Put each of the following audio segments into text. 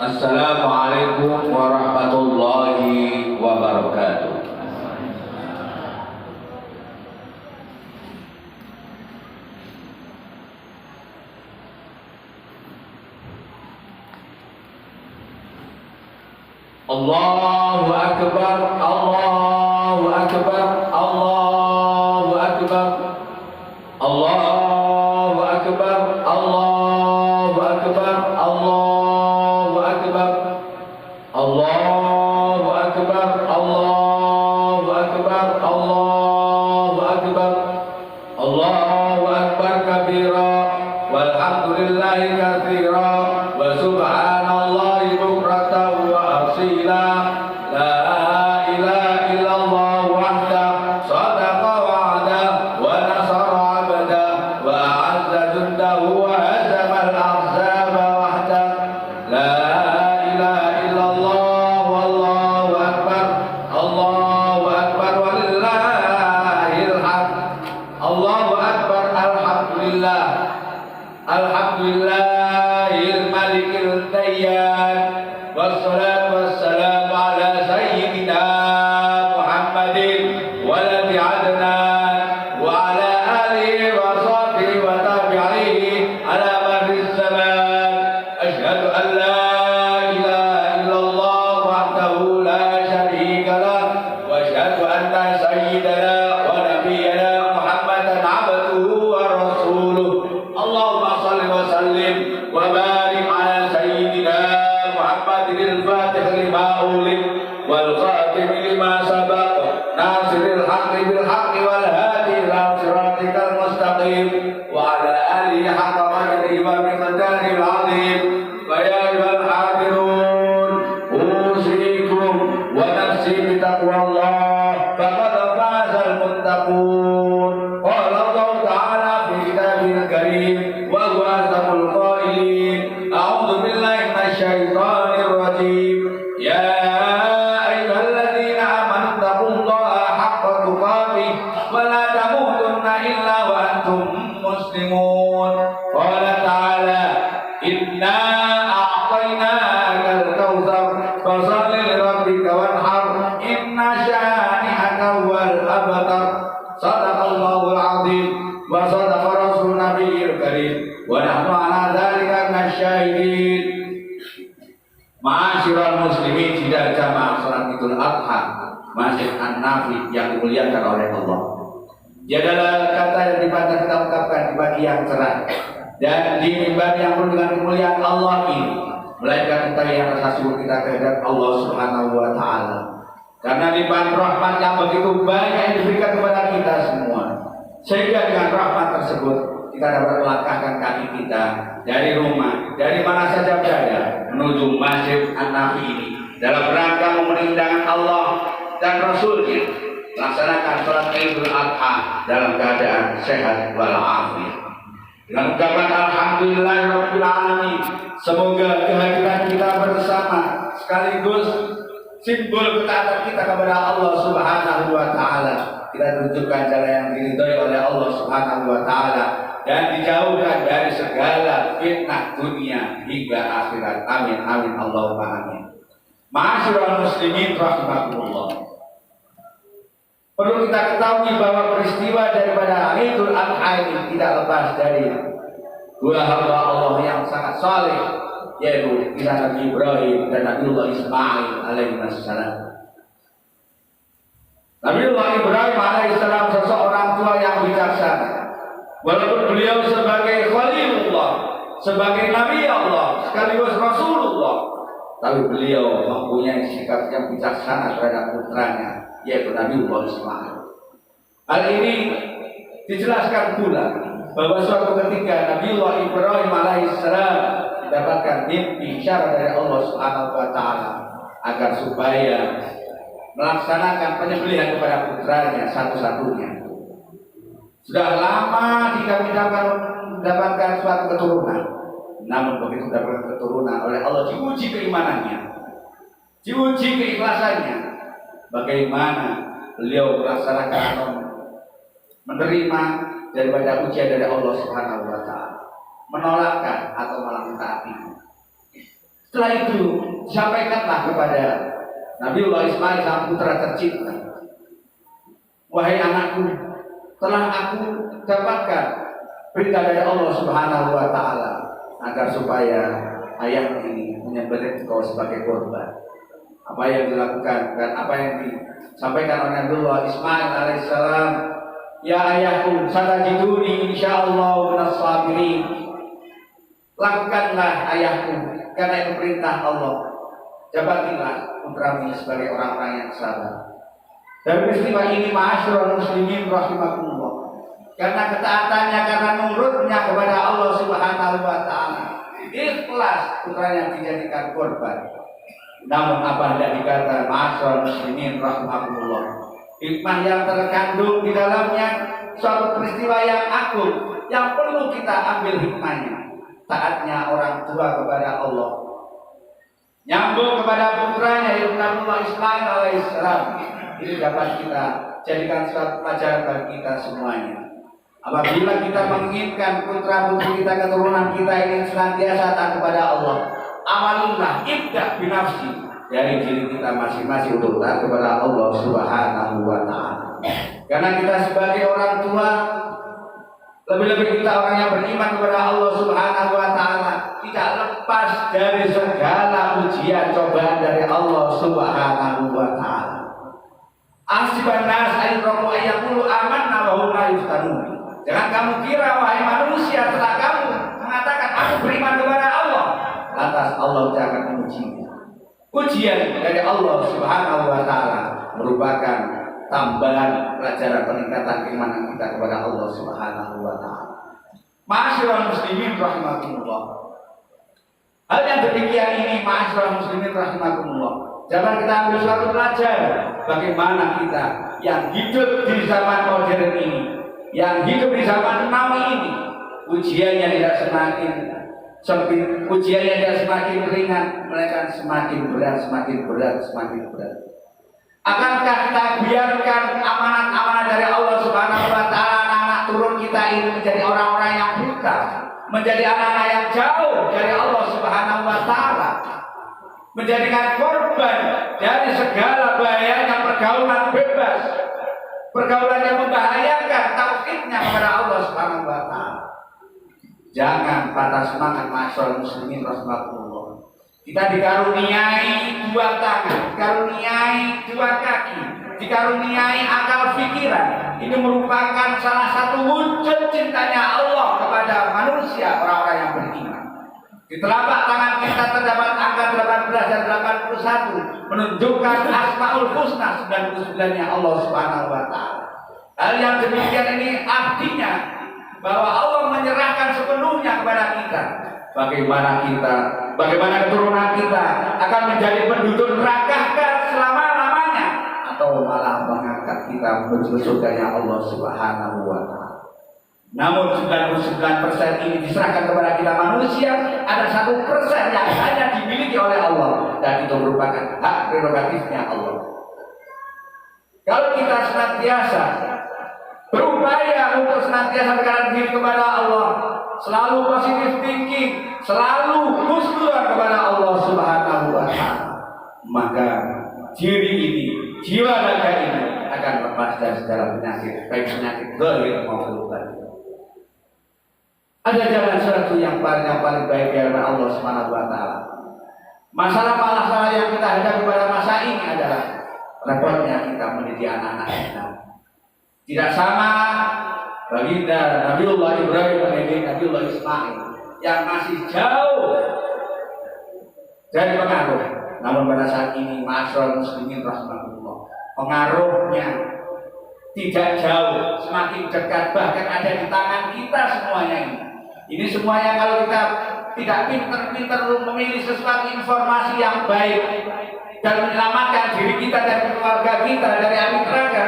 Assalamualaikum warahmatullahi wabarakatuh. Allahu akbar, Allahu akbar, Allahu akbar, Allahu akbar, Allahu akbar, Allahu akbar, Allahu akbar, Allahu akbar, Allahu akbar, Allahu akbar kabira, walhamdulillahi katsira, wa subhanallahi bukratan wa asila. La ilaha illallah wahda, sadaqa wa'ada, wa nasara abada, wa a'azza jundahu wa hazama al-ahzaba wahda. La ilaha illallah wallahu akbar, Allahu akbar walillahil hamd. Allahu akbar, alhamdulillah, alhamdulillahil malikil dayyan, wassalatu wassalamu ala sayyidina Muhammadin waladi adnan wa ala alihi wa sahbihi wa tabi'ihi ala madris zaman. Asyhadu an la ilaha illallah wahdahu la syarika lah, wa asyhadu anna sayyidana wa nabiyyana Muhammadan abduhu wa rasuluh. Allahumma shalli wa sallim wa barik ala sayyidina Muhammadin al-fatih lima ulid wal khatim lima sabaq nasiril haqqi bil haqqi wal hadi ila siratikal mustaqim wa ala alihi haqqa qadrihi wa miqdaril azim. Wa ya ayyuhal hadirun, usikum wa nafsi bi taqwallah faqad fazal muttaqun. Qala Allah ta'ala fi kitabil karim wa huwa asdaqul qailin. A'udzu billahi minasy syaithanir rajim. Ya ayyuhalladzina amanu taqullaha haqqa tuqatih wa la tamutunna illa wa antum muslimun. Qala ta'ala, inna a'tainakal kautsar fashalli li rabbika wanhar inna syani'aka wal abtar. Shadaqallahul azim wa shadaqa rasulun nabiyil karim wa nahnu ala dzalika minasyahidin. Ma'asyiral muslimin, sidang jamaah salat Idul Adha Masjid An-Nafi yang dimuliakan oleh Allah. Dia adalah kata yang dibaca kita ungkapkan di pagi yang cerah dan di mimbar yang penuh dengan kemuliaan Allah ini, melainkan kita yang rasa syukur kita kehadirat Allah Subhanahu wa taala. Karena limpahan rahmat yang begitu banyak yang diberikan kepada kita semua, sehingga dengan rahmat tersebut kita dapat melangkahkan kaki kita dari rumah, dari mana saja berada, menuju Masjid An-Nafi ini dalam rangka memerintahkan Allah dan Rasulnya melaksanakan sholat Idul Adha dalam keadaan sehat walafiat. Dengan ucapan alhamdulillahirabbil alamin, semoga kehadiran kita bersama sekaligus simbol ketaatan kita kepada Allah Subhanahu wa taala. Kita tunjukkan jalan yang diridhoi oleh Allah Subhanahu wa taala dan dijauhkan dari segala fitnah dunia hingga akhirat. Amin amin Allahumma amin. Ma'asyiral muslimin rahimakumullah. Perlu kita ketahui bahwa peristiwa daripada Idul Adha ini tidak lepas dari dua hamba Allah yang sangat saleh, yaitu kisah Nabi Ibrahim dan Nabiullah Ismail alaihi salam. Nabiullah Ibrahim alaihissalam seseorang tua yang bijaksana. Walaupun beliau sebagai Khalilullah, sebagai Nabi Allah, sekaligus Rasulullah, tapi beliau mempunyai sikap yang bijaksana terhadap putranya, yaitu Nabiullah Ismail. Hal ini dijelaskan pula bahwa suatu ketika Nabiullah Ibrahim alaihissalam mendapatkan mimpi isyarat dari Allah Subhanahu wa taala agar supaya melaksanakan penyembelihan kepada putranya satu-satunya. Sudah lama jika mendapatkan suatu keturunan, namun begitu mendapatkan keturunan oleh Allah diuji keimanannya, diuji keikhlasannya. Bagaimana beliau melaksanakan menerima daripada ujian dari Allah Subhanahu wa taala, menolakkan atau malah mentaati. Setelah itu disampaikanlah kepada Nabiullah Ismail sang putra tercinta, wahai anakku, telah aku dapatkan perintah dari Allah Subhanahu wa Ta'ala agar supaya ayah ini menyembelih engkau sebagai korban. Apa yang dilakukan dan apa yang disampaikan oleh Nabiullah Ismail alaihissalam, ya ayahku, satajiduni insyaallah minas sabirin. Lakukanlah ayahku, karena itu perintah Allah. Jabatilah putramu sebagai orang-orang yang sabar. Dari peristiwa ini ma'asyiral muslimin rahimakumullah, karena ketaatannya, karena nurutnya kepada Allah Subhanahu wa Ta'ala, ikhlas putranya dijadikan korban. Namun apa hendak dikata ma'asyiral muslimin rahimakumullah, hikmah yang terkandung di dalamnya suatu peristiwa yang agung yang perlu kita ambil hikmahnya. Taatnya orang tua kepada Allah, nyambung kepada putranya yaitu Nabiullah Ismail alaihissalam, ini dapat kita jadikan suatu pelajaran bagi kita semuanya. Apabila kita menginginkan putra putri kita, keturunan kita ini senantiasa taat kepada Allah, amalillah ibda binafsi, dari diri kita masing-masing untuk taat kepada Allah Subhanahu wa Ta'ala. Karena kita sebagai orang tua, lebih-lebih kita orang yang beriman kepada Allah Subhanahu wa Ta'ala, tidak lepas dari segala ujian cobaan dari Allah Subhanahu wa Ta'ala. Asiban nas ayyukum ayyaqulu amanna wa hum la yuftanun. Jangan kamu kira wahai manusia setelah kamu mengatakan aku beriman kepada Allah, lantas Allah tidak akan mengujimu. Ujian dari Allah Subhanahu wa Ta'ala merupakan tambahan pelajaran peningkatan keimanan kita kepada Allah Subhanahu wa Ta'ala. Ma'asyiral muslimin rahimakumullah. Hal yang demikian ini ma'asyiral muslimin rahimakumullah, jangan kita ambil suatu pelajaran bagaimana kita yang hidup di zaman modern ini, yang hidup di zaman now ini, ujiannya tidak semakin sempit, ujiannya tidak semakin ringan, melainkan semakin berat, semakin berat, semakin berat. Akankah kita biarkan amanat-amanat dari Allah Subhanahu wa Ta'ala, anak turun kita ini menjadi orang-orang yang buta, menjadi anak-anak yang jauh dari Allah Subhanahu wa Ta'ala, menjadikan korban dari segala bahayanya pergaulan bebas, pergaulan yang membahayakan tauhidnya kepada Allah Subhanahu wa Ta'ala? Jangan patah semangat ma'asyiral muslimin rahimakumullah. Kita dikaruniai dua tangan, dikaruniai dua kaki, dikaruniai akal pikiran. Ini merupakan salah satu wujud cintanya Allah kepada manusia, orang-orang yang beriman. Di telapak tangan kita terdapat angka 18 dan 81, menunjukkan Asmaul Husna 99-nya Allah Subhanahu wa Ta'ala. Hal yang demikian ini artinya bahwa Allah menyerahkan sepenuhnya kepada kita. Bagaimana keturunan kita akan menjadi penduduk neraka selama-lamanya, atau malah mengangkat kita menuju surganya Allah Subhanahu wa Ta'ala. Namun 99% ini diserahkan kepada kita manusia, ada 1% yang hanya dimiliki oleh Allah, dan itu merupakan hak prerogatifnya Allah. Kalau kita senantiasa berupaya untuk senantiasa mendekatkan diri kepada Allah, selalu positive thinking, selalu husnuzon kepada Allah Subhanahu wa Ta'ala, maka diri ini, jiwa raga ini akan lepas dari segala penyakit, baik penyakit zahir maupun batin. Ada jalan satu yang paling baik dari Allah Subhanahu wa Ta'ala. Masalah-masalah yang kita hadapi pada masa ini adalah repotnya kita mendidik anak-anak kita. Tidak sama baginda Nabiullah Ibrahim mendidik Nabiullah Ismail yang masih jauh dari pengaruh. Namun pada saat ini ma'asyiral muslimin rahimakumullah, pengaruhnya tidak jauh, semakin dekat, bahkan ada di tangan kita semuanya ini. Ini semuanya kalau kita tidak pintar-pintar memilih sesuatu informasi yang baik dan menyelamatkan diri kita dan keluarga kita dari api neraka,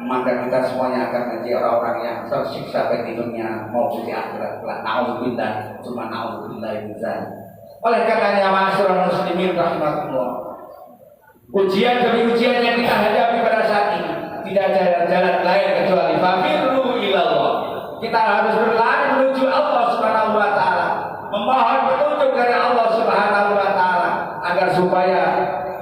maka kita semuanya akan menjadi orang-orang yang tersiksa baik di dunia maupun di akhirat. Na'udzubillah, cuma na'udzubillah bizalik. Oleh karenanya ma'asyiral muslimin rahimakumullah, ujian demi ujian yang kita hadapi pada saat ini tidak ada jalan lain kecuali fafirru ilallah. Kita harus berlari menuju Allah Subhanahu wa Ta'ala, memohon petunjuk dari Allah Subhanahu wa Ta'ala. agar supaya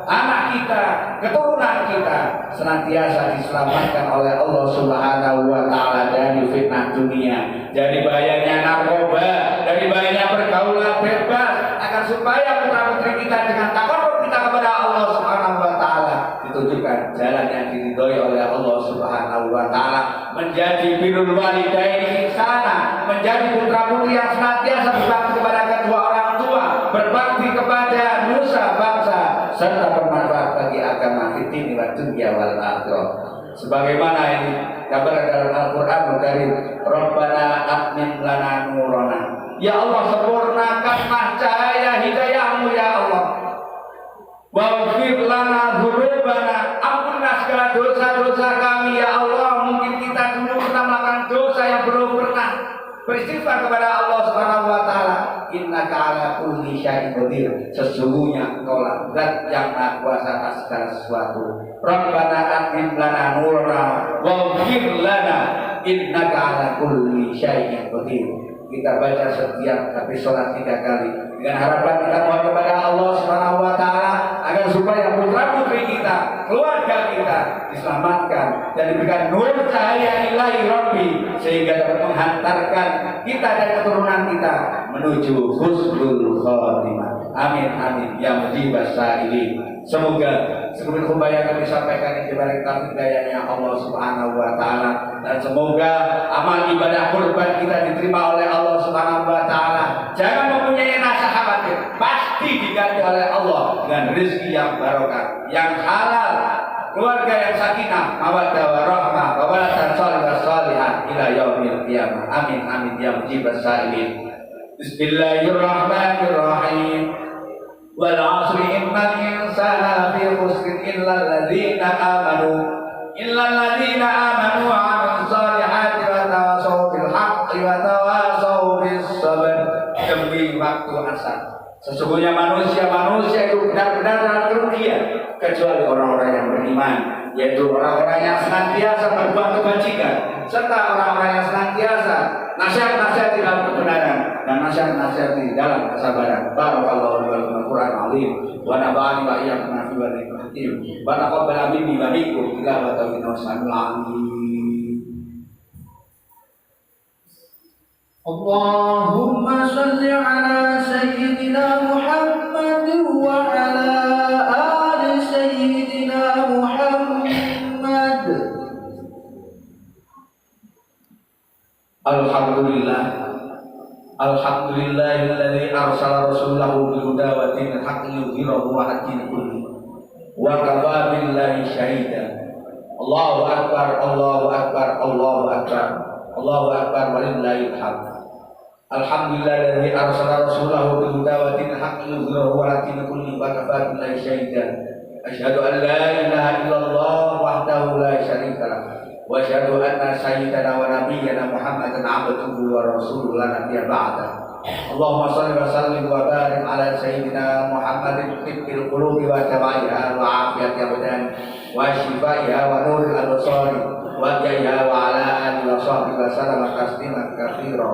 anak kita, keturunan kita senantiasa diselamatkan oleh Allah Subhanahu wa taala dari fitnah dunia, dari bahayanya narkoba, dari bahayanya pergaulan bebas, agar supaya putra-putri kita dengan takarrub kita kepada Allah Subhanahu wa taala ditunjukkan jalan yang diridhoi oleh Allah Subhanahu wa taala, menjadi birrul walidaini ihsana, menjadi putra-putri yang senantiasa berbakti kepada kedua orang tua, berbakti kepada nusa bangsa, serta bermanfaat bagi agama fitni wa dunya wal akhirah. Sebagaimana ini kabar dalam Al-Qur'an Karim, Rabbana atmim lana nurana. Ya Allah, sempurnakanlah cahaya hidayahmu ya Allah. Waghfir lana dzunubana, ampunlah segala dosa-dosa kami ya Allah. Mungkin kita dulu pernah melakukan dosa yang belum pernah beristighfar kepada Allah Subhanahu wa taala. Innaka ala kulli syai'in qadir. Sesungguhnya Engkau lah Zat yang Maha Kuasa atas segala sesuatu. Rabbana atmim lana nurana waghfir lana innaka ala kulli syai'in qadir. Kita baca setiap habis sholat 3 kali dengan harapan kita mohon kepada Allah Subhanahu wa taala agar supaya putra-putri kita, keluarga kita diselamatkan dan diberikan nur cahaya ilahi Rabbi, sehingga dapat menghantarkan kita dan keturunan kita menuju husnul khotimah. Amin amin ya mujibas sa'ilin. Semoga sebelum khutbah yang kami sampaikan ini dibalik taufik hidayahnya Allah Subhanahu wa taala, dan semoga amal ibadah kurban kita diterima oleh Allah Subhanahu wa taala. Jangan mempunyai rasa khawatir, pasti diganti oleh Allah dengan rezeki yang barokah, yang halal, keluarga yang sakinah, mawaddah warahmah, wa waladan shalihah shalihat ila yaumil qiyamah. Amin amin ya mujibas sa'ilin. Bismillahirrahmanirrahim. Wal 'asri innal insana lafi khusrin illal ladzina amanu wa 'amilus shalihati wa tawassaw bil haqqi wa tawassaw bis sabr. Demi waktu asar, sesungguhnya manusia itu benar-benar dalam kerugian kecuali orang-orang yang beriman, yaitu orang-orang yang senantiasa berbuat kebajikan, serta orang-orang yang senantiasa nasihat-nasihat di dalam kebenaran dan nasihat-nasihat di dalam kesabaran. Barakallahu li wa lakum Al-Qur'an azim wa nafa'ani wa iyyakum fi wa hakim wa taqabbal minni wa minkum tilawatan wa amin. Allahumma shalli ala sayyidina Muhammad wa ala ali sayyidina Muhammad. Alhamdulillahilladzi arsala rasulahu bil huda wa dinil haqqi yudhhirahu 'ala dini kulli wa kafa billahi shahida. Allahu akbar, Allahu akbar, Allahu akbar, Allahu akbar walillahil hamd. Alhamdulillahilladzi arsala rasulahu bil huda wa dinil haqqi yudhhirahu 'ala dini kulli wa kafa billahi shahida. Asyhadu an la ilaha illallah wahdahu la syarika lah wa asyhadu anna sayyidana wa nabiyyana Muhammadan 'abduhu wa rasuluhu la nabiyya ba'da. Allahumma shalli wa sallim wa barik ala sayyidina Muhammadin tibbil qulubi wa tawaiha wa afiyati abdan wa shifaiha wa nuril absari wa jayha wa ala alihi wa sahbihi wa sallam tasliman katsira.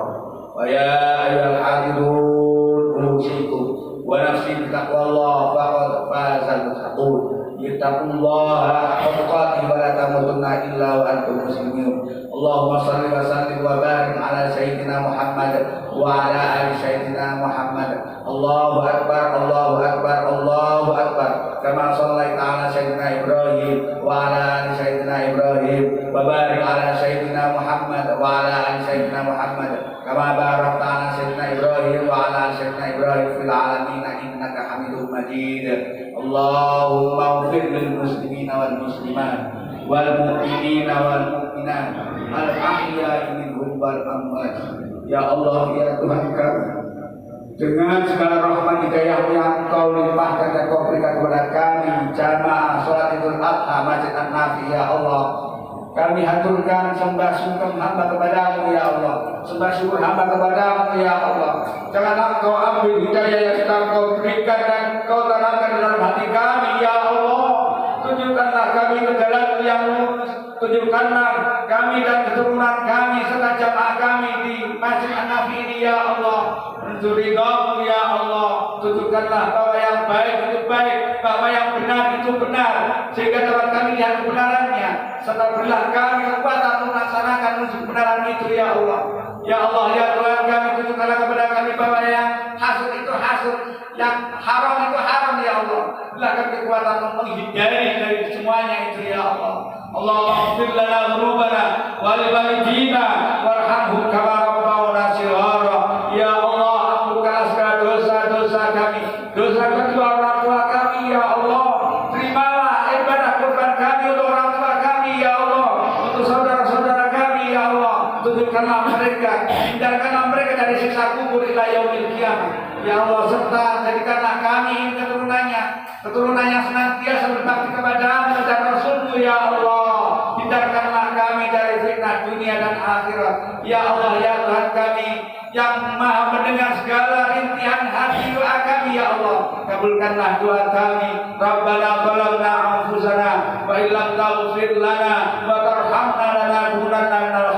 Wa ya ayyuhal hadirun usikum wa nafsi bi taqwallah faqad fazal muttaqun. Ittaqullaha haqqa tuqatih wa la tamutunna illa wa antum muslimun. Allahumma shalli wa sallim wa barik ala sayyidina Muhammad wa ala ali sayyidina Muhammad. Allahu akbar, Allahu akbar, Allahu akbar. Kama shallaita ala sayyidina Ibrahim wa ala ali sayyidina Ibrahim wa barik ala sayyidina Muhammad wa ala ali sayyidina Muhammad. Kama barakta ala sayyidina Ibrahim wa ala ali sayyidina Ibrahim fil alamin innaka Hamidum Majid. Allahumma ighfir lil muslimina wal muslimat wal mu'minina wal mu'minat al ahya'i minhum wal amwat. Ya Allah, ya Tuhan kami, dengan segala rahmat hidayah yang Engkau limpahkan dan Kau berikan kepada kami jamaah sholat Idul Adha Masjid An-Nafi, ya Allah, kami haturkan sembah sungkem hamba kepadamu ya Allah, sembah syukur hamba kepadamu ya Allah. Janganlah Engkau ambil hidayah yang sedang Kau berikan dan Kau tanamkan dalam hati kami ya Allah. Tunjukkanlah kami ke jalan yang lurus, tunjukkanlah kami dan keturunan kami serta jamaah kami di Masjid An-Nafi ini ya Allah menuju ridhamu ya Allah. Tunjukkan tunjukkanlah bahwa yang baik itu baik, bahwa yang benar itu benar, sehingga dapat kami lihat kebenarannya, serta berilah kami kekuatan untuk melaksanakan kebenaran itu ya Allah. Ya Allah, ya Tuhan kami, tunjukkanlah kepada kami bahwa yang hasud itu hasud, yang haram itu haram ya Allah. Berilah kami kekuatan untuk menghindari dari semuanya itu ya Allah. Allahumma ighfir lana dzunubana wa li walidina warhamhum kama rabbawna shighara. Ya Allah, ampunkanlah segala dosa-dosa kami, dosa kedua orang tua kami ya Allah. Terimalah ibadah kurban kami untuk orang tua kami ya Allah, untuk saudara-saudara kami ya Allah. Tunjukkanlah mereka, hindarkanlah mereka dari siksa kubur ila yaumil qiyamah ya Allah, serta jadikanlah kami keturunannya senantiasa berbakti kepada-Mu dan Rasul-Mu ya Allah. Hindarkanlah kami dari fitnah dunia dan akhirat ya Allah, ya Tuhan kami yang maha mendengar segala rintihan hati doa kami ya Allah. Kabulkanlah doa kami. Rabbana zalamna anfusana wa illam taghfir lana wa tarhamna lanakunanna minal